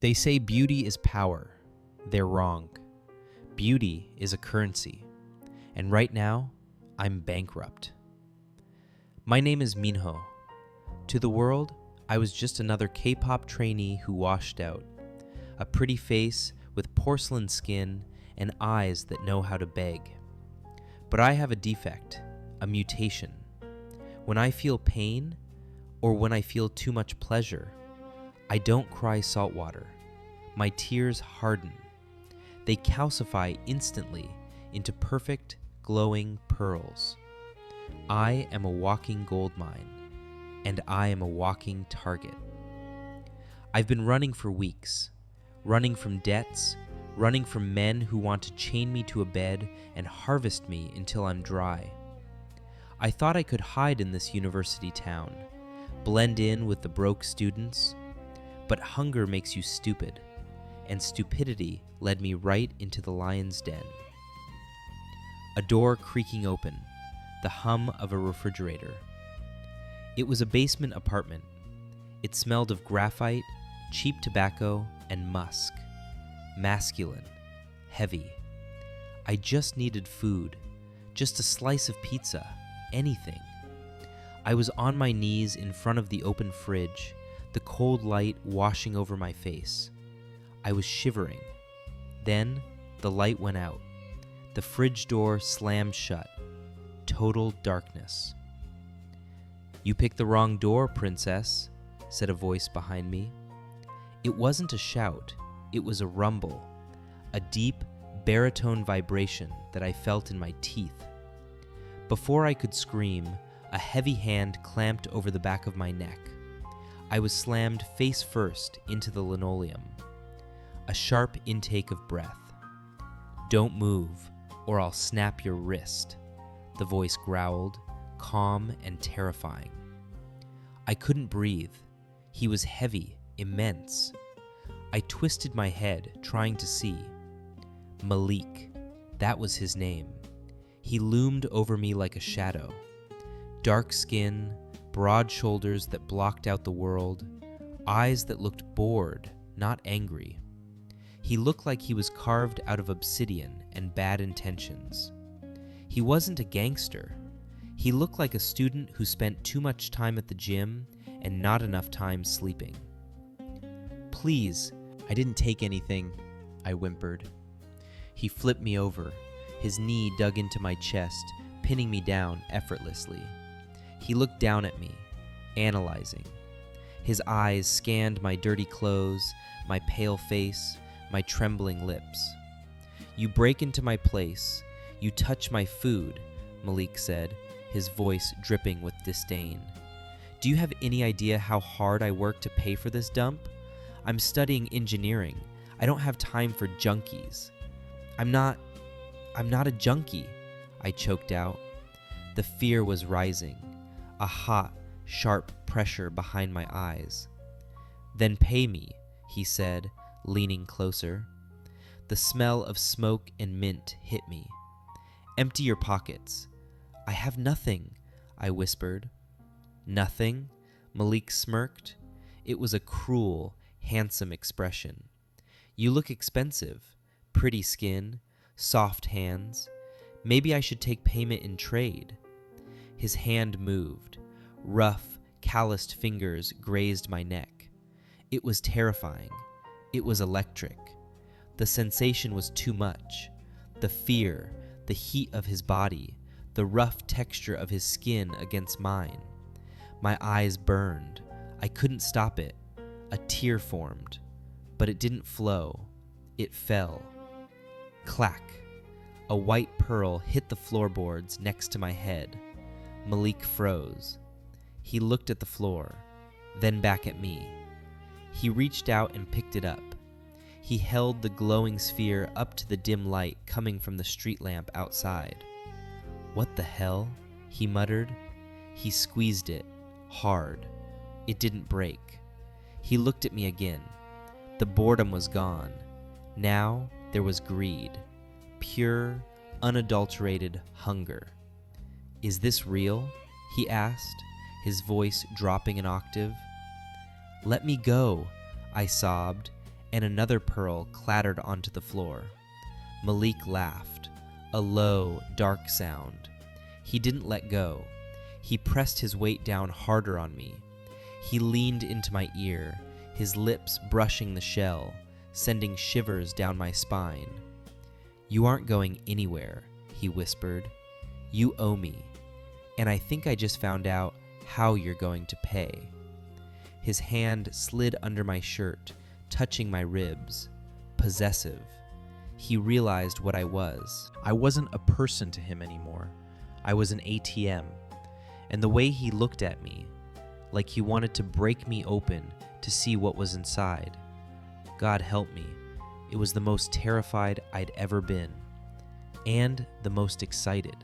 They say beauty is power. They're wrong. Beauty is a currency. And right now, I'm bankrupt. My name is Minho. To the world, I was just another K-pop trainee who washed out. A pretty face with porcelain skin and eyes that know how to beg. But I have a defect, a mutation. When I feel pain, or when I feel too much pleasure, I don't cry salt water. My tears harden. They calcify instantly into perfect, glowing pearls. I am a walking gold mine, and I am a walking target. I've been running for weeks, running from debts, running from men who want to chain me to a bed and harvest me until I'm dry. I thought I could hide in this university town, blend in with the broke students, but hunger makes you stupid, and stupidity led me right into the lion's den. A door creaking open, the hum of a refrigerator. It was a basement apartment. It smelled of graphite, cheap tobacco, and musk. Masculine, heavy. I just needed food, just a slice of pizza, anything. I was on my knees in front of the open fridge, the cold light washing over my face. I was shivering. Then the light went out. The fridge door slammed shut. Total darkness. "You picked the wrong door, princess," said a voice behind me. It wasn't a shout, it was a rumble, a deep baritone vibration that I felt in my teeth. Before I could scream, a heavy hand clamped over the back of my neck. I was slammed face first into the linoleum. A sharp intake of breath. "Don't move, or I'll snap your wrist," the voice growled, calm and terrifying. I couldn't breathe. He was heavy, immense. I twisted my head, trying to see. Malik, that was his name. He loomed over me like a shadow. Dark skin, broad shoulders that blocked out the world, eyes that looked bored, not angry. He looked like he was carved out of obsidian and bad intentions. He wasn't a gangster. He looked like a student who spent too much time at the gym and not enough time sleeping. "Please, I didn't take anything," I whimpered. He flipped me over. His knee dug into my chest, pinning me down effortlessly. He looked down at me, analyzing. His eyes scanned my dirty clothes, my pale face, my trembling lips. "You break into my place. You touch my food," Malik said, his voice dripping with disdain. "Do you have any idea how hard I work to pay for this dump? I'm studying engineering. I don't have time for junkies." I'm not a junkie," I choked out. The fear was rising, a hot, sharp pressure behind my eyes. "Then pay me," he said, leaning closer. The smell of smoke and mint hit me. "Empty your pockets." "I have nothing," I whispered. "Nothing?" Malik smirked. It was a cruel, handsome expression. "You look expensive. Pretty skin, soft hands. Maybe I should take payment in trade." His hand moved. Rough, calloused fingers grazed my neck. It was terrifying. It was electric. The sensation was too much. The fear, the heat of his body, the rough texture of his skin against mine. My eyes burned. I couldn't stop it. A tear formed, but it didn't flow. It fell. Clack! A white pearl hit the floorboards next to my head. Malik froze. He looked at the floor, then back at me. He reached out and picked it up. He held the glowing sphere up to the dim light coming from the street lamp outside. "What the hell?" he muttered. He squeezed it, hard. It didn't break. He looked at me again. The boredom was gone. Now there was greed. Pure, unadulterated hunger. "Is this real?" he asked, his voice dropping an octave. "Let me go," I sobbed, and another pearl clattered onto the floor. Malik laughed, a low, dark sound. He didn't let go. He pressed his weight down harder on me. He leaned into my ear, his lips brushing the shell, sending shivers down my spine. "You aren't going anywhere," he whispered. "You owe me, and I think I just found out how you're going to pay." His hand slid under my shirt, touching my ribs, possessive. He realized what I was. I wasn't a person to him anymore. I was an ATM. And the way he looked at me, like he wanted to break me open to see what was inside. God help me, it was the most terrified I'd ever been, and the most excited.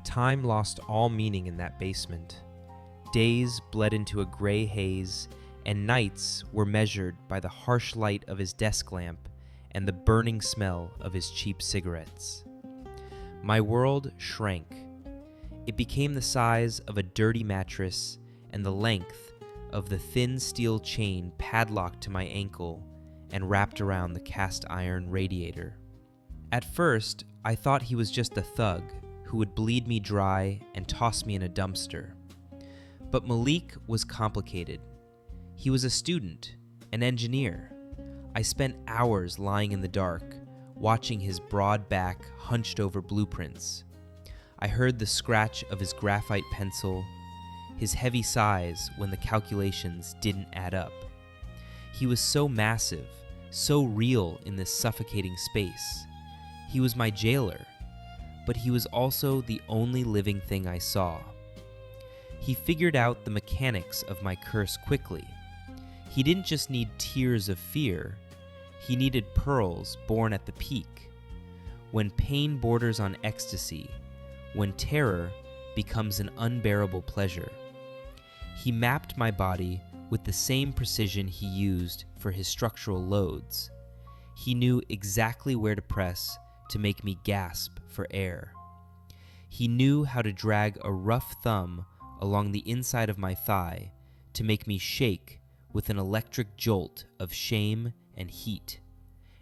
Time lost all meaning in that basement. Days bled into a gray haze, and nights were measured by the harsh light of his desk lamp and the burning smell of his cheap cigarettes. My world shrank. It became the size of a dirty mattress and the length of the thin steel chain padlocked to my ankle and wrapped around the cast iron radiator. At first, I thought he was just a thug who would bleed me dry and toss me in a dumpster. But Malik was complicated. He was a student, an engineer. I spent hours lying in the dark, watching his broad back hunched over blueprints. I heard the scratch of his graphite pencil, his heavy sighs when the calculations didn't add up. He was so massive, so real in this suffocating space. He was my jailer, but he was also the only living thing I saw. He figured out the mechanics of my curse quickly. He didn't just need tears of fear, he needed pearls born at the peak. When pain borders on ecstasy, when terror becomes an unbearable pleasure. He mapped my body with the same precision he used for his structural loads. He knew exactly where to press to make me gasp for air. He knew how to drag a rough thumb along the inside of my thigh to make me shake with an electric jolt of shame and heat.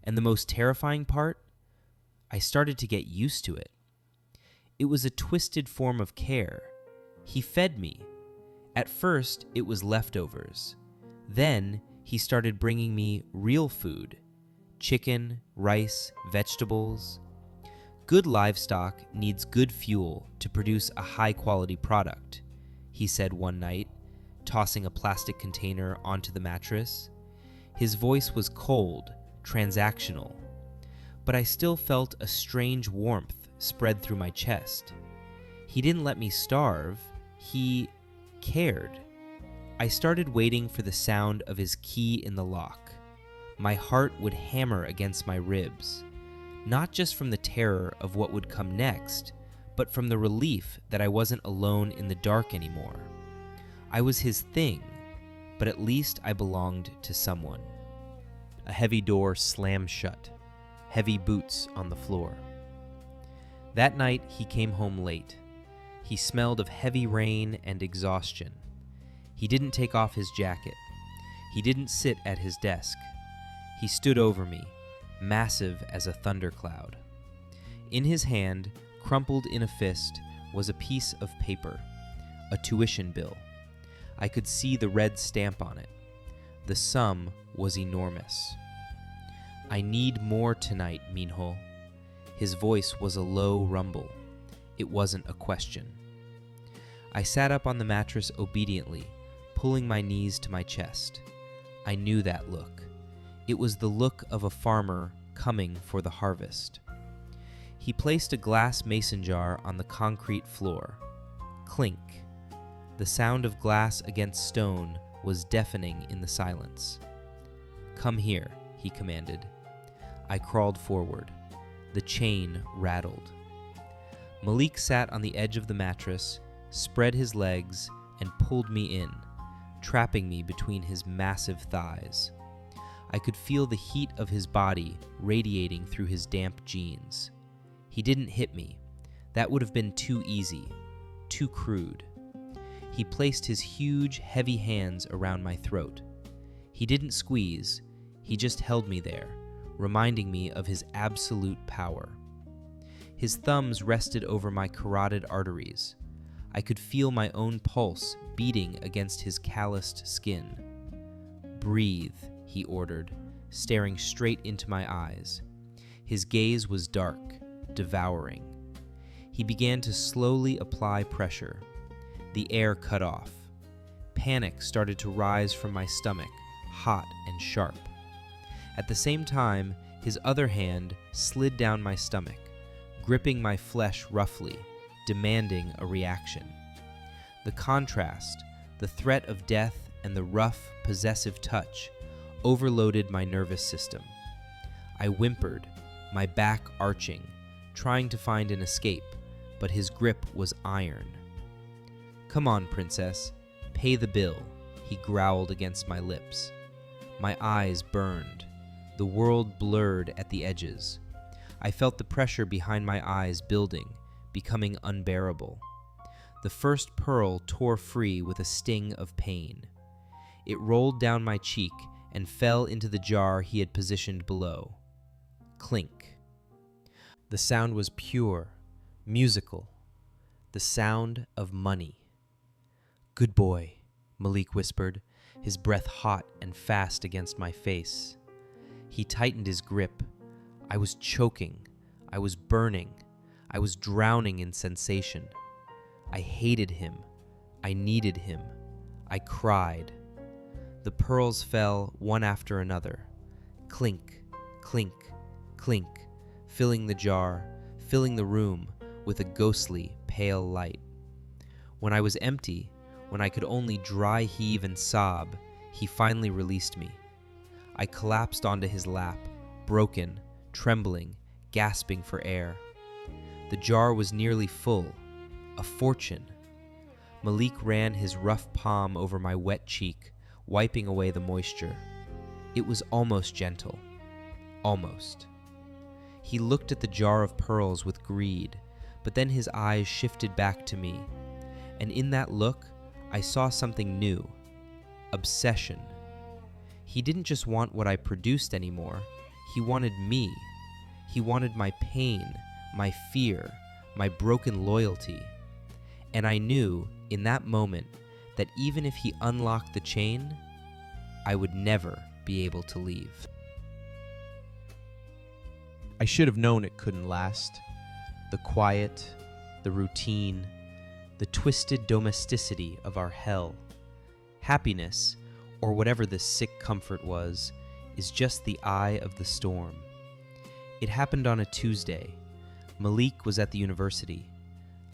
And the most terrifying part? I started to get used to it. It was a twisted form of care. He fed me. At first, it was leftovers. Then, he started bringing me real food: chicken, rice, vegetables. Good livestock needs good fuel to produce a high-quality product, he said one night, tossing a plastic container onto the mattress. His voice was cold, transactional, but I still felt a strange warmth spread through my chest. He didn't let me starve, he cared. I started waiting for the sound of his key in the lock. My heart would hammer against my ribs, not just from the terror of what would come next, but from the relief that I wasn't alone in the dark anymore. I was his thing, but at least I belonged to someone. A heavy door slammed shut, heavy boots on the floor. That night, he came home late. He smelled of heavy rain and exhaustion. He didn't take off his jacket. He didn't sit at his desk. He stood over me, massive as a thundercloud. In his hand, crumpled in a fist, was a piece of paper, a tuition bill. I could see the red stamp on it. The sum was enormous. "I need more tonight, Minho." His voice was a low rumble. It wasn't a question. I sat up on the mattress obediently, pulling my knees to my chest. I knew that look. It was the look of a farmer coming for the harvest. He placed a glass mason jar on the concrete floor. Clink. The sound of glass against stone was deafening in the silence. "Come here," he commanded. I crawled forward. The chain rattled. Malik sat on the edge of the mattress, spread his legs, and pulled me in, trapping me between his massive thighs. I could feel the heat of his body radiating through his damp jeans. He didn't hit me. That would have been too easy, too crude. He placed his huge, heavy hands around my throat. He didn't squeeze, he just held me there, reminding me of his absolute power. His thumbs rested over my carotid arteries. I could feel my own pulse beating against his calloused skin. "Breathe," he ordered, staring straight into my eyes. His gaze was dark, devouring. He began to slowly apply pressure. The air cut off. Panic started to rise from my stomach, hot and sharp. At the same time, his other hand slid down my stomach, gripping my flesh roughly, demanding a reaction. The contrast, the threat of death and the rough, possessive touch, overloaded my nervous system. I whimpered, my back arching, trying to find an escape, but his grip was iron. "Come on, princess, pay the bill," he growled against my lips. My eyes burned. The world blurred at the edges. I felt the pressure behind my eyes building, becoming unbearable. The first pearl tore free with a sting of pain. It rolled down my cheek and fell into the jar he had positioned below. Clink. The sound was pure, musical, the sound of money. "Good boy," Malik whispered, his breath hot and fast against my face. He tightened his grip. I was choking. I was burning. I was drowning in sensation. I hated him. I needed him. I cried. The pearls fell one after another. Clink, clink, clink, filling the jar, filling the room with a ghostly, pale light. When I was empty, when I could only dry heave and sob, he finally released me. I collapsed onto his lap, broken, trembling, gasping for air. The jar was nearly full. A fortune. Malik ran his rough palm over my wet cheek, wiping away the moisture. It was almost gentle. Almost. He looked at the jar of pearls with greed, but then his eyes shifted back to me, and in that look, I saw something new. Obsession. He didn't just want what I produced anymore. He wanted me. He wanted my pain, my fear, my broken loyalty. And I knew, in that moment, that even if he unlocked the chain, I would never be able to leave. I should have known it couldn't last. The quiet, the routine, the twisted domesticity of our hell. Happiness, or whatever this sick comfort was, is just the eye of the storm. It happened on a Tuesday. Malik was at the university.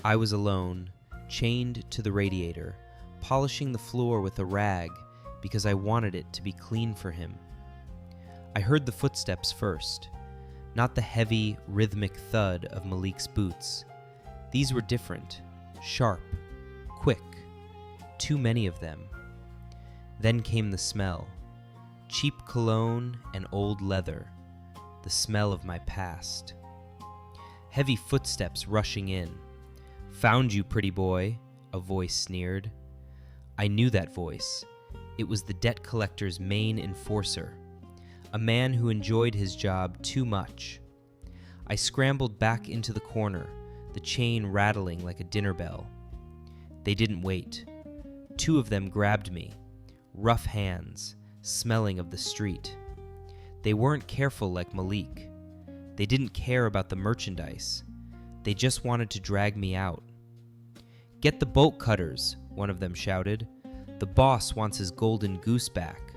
I was alone, chained to the radiator, polishing the floor with a rag because I wanted it to be clean for him. I heard the footsteps first, not the heavy, rhythmic thud of Malik's boots. These were different, sharp, quick, too many of them. Then came the smell, cheap cologne and old leather, the smell of my past. Heavy footsteps rushing in. "Found you, pretty boy," a voice sneered. I knew that voice. It was the debt collector's main enforcer, a man who enjoyed his job too much. I scrambled back into the corner, the chain rattling like a dinner bell. They didn't wait. Two of them grabbed me, rough hands, smelling of the street. They weren't careful like Malik. They didn't care about the merchandise. They just wanted to drag me out. "Get the bolt cutters," one of them shouted. "The boss wants his golden goose back."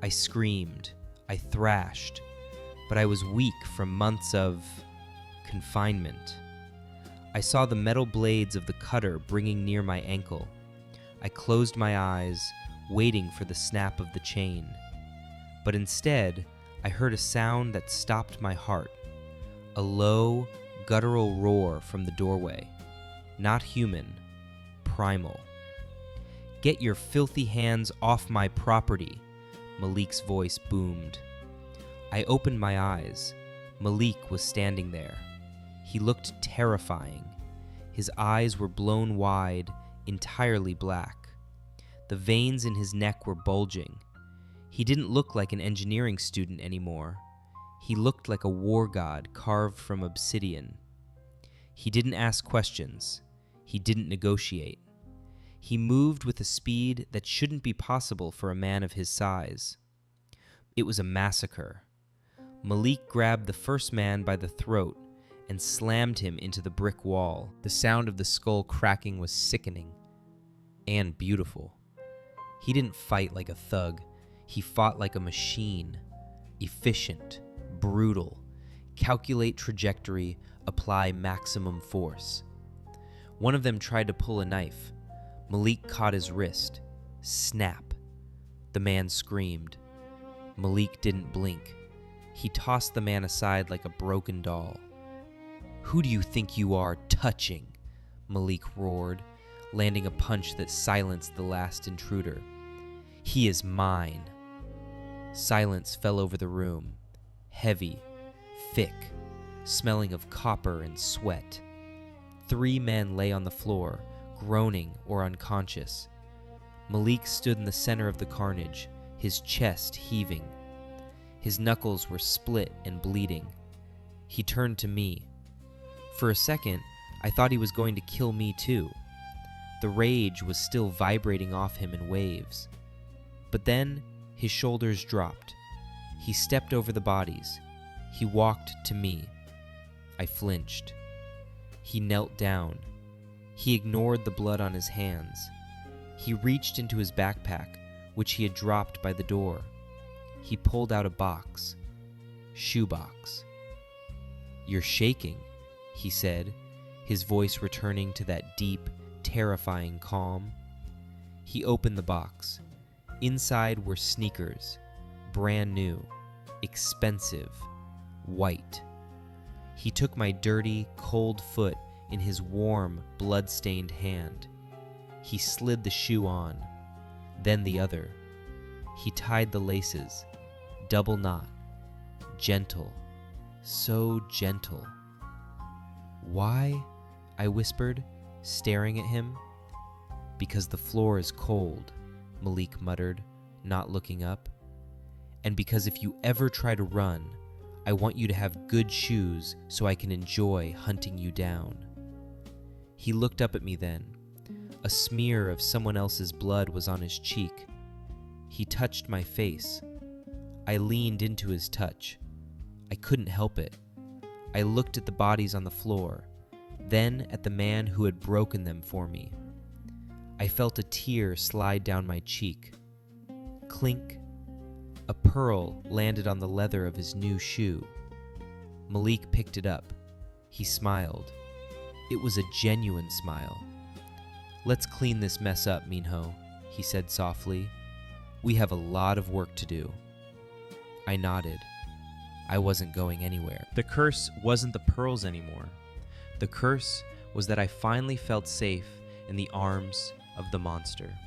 I screamed. I thrashed. But I was weak from months of confinement. I saw the metal blades of the cutter bringing near my ankle. I closed my eyes, waiting for the snap of the chain. But instead, I heard a sound that stopped my heart. A low, guttural roar from the doorway. Not human, primal. "Get your filthy hands off my property," Malik's voice boomed. I opened my eyes. Malik was standing there. He looked terrifying. His eyes were blown wide, entirely black. The veins in his neck were bulging. He didn't look like an engineering student anymore. He looked like a war god carved from obsidian. He didn't ask questions. He didn't negotiate. He moved with a speed that shouldn't be possible for a man of his size. It was a massacre. Malik grabbed the first man by the throat and slammed him into the brick wall. The sound of the skull cracking was sickening and beautiful. He didn't fight like a thug. He fought like a machine. Efficient, brutal, calculate trajectory, apply maximum force. One of them tried to pull a knife. Malik caught his wrist. Snap. The man screamed. Malik didn't blink. He tossed the man aside like a broken doll. "Who do you think you are, touching?" Malik roared, landing a punch that silenced the last intruder. "He is mine." Silence fell over the room, heavy, thick, smelling of copper and sweat. 3 men lay on the floor, groaning or unconscious. Malik stood in the center of the carnage, his chest heaving. His knuckles were split and bleeding. He turned to me. For a second, I thought he was going to kill me too. The rage was still vibrating off him in waves. But then, his shoulders dropped. He stepped over the bodies. He walked to me. I flinched. He knelt down. He ignored the blood on his hands. He reached into his backpack, which he had dropped by the door. He pulled out a box. Shoebox. "You're shaking," he said, his voice returning to that deep, terrifying calm. He opened the box. Inside were sneakers, brand new, expensive, white. He took my dirty, cold foot in his warm, blood-stained hand. He slid the shoe on, then the other. He tied the laces, double knot, gentle, so gentle. "Why?" I whispered, staring at him. "Because the floor is cold," Malik muttered, not looking up. "And because if you ever try to run, I want you to have good shoes so I can enjoy hunting you down." He looked up at me then. A smear of someone else's blood was on his cheek. He touched my face. I leaned into his touch. I couldn't help it. I looked at the bodies on the floor, then at the man who had broken them for me. I felt a tear slide down my cheek. Clink. A pearl landed on the leather of his new shoe. Malik picked it up. He smiled. It was a genuine smile. "Let's clean this mess up, Minho," he said softly. "We have a lot of work to do." I nodded. I wasn't going anywhere. The curse wasn't the pearls anymore. The curse was that I finally felt safe in the arms of the monster.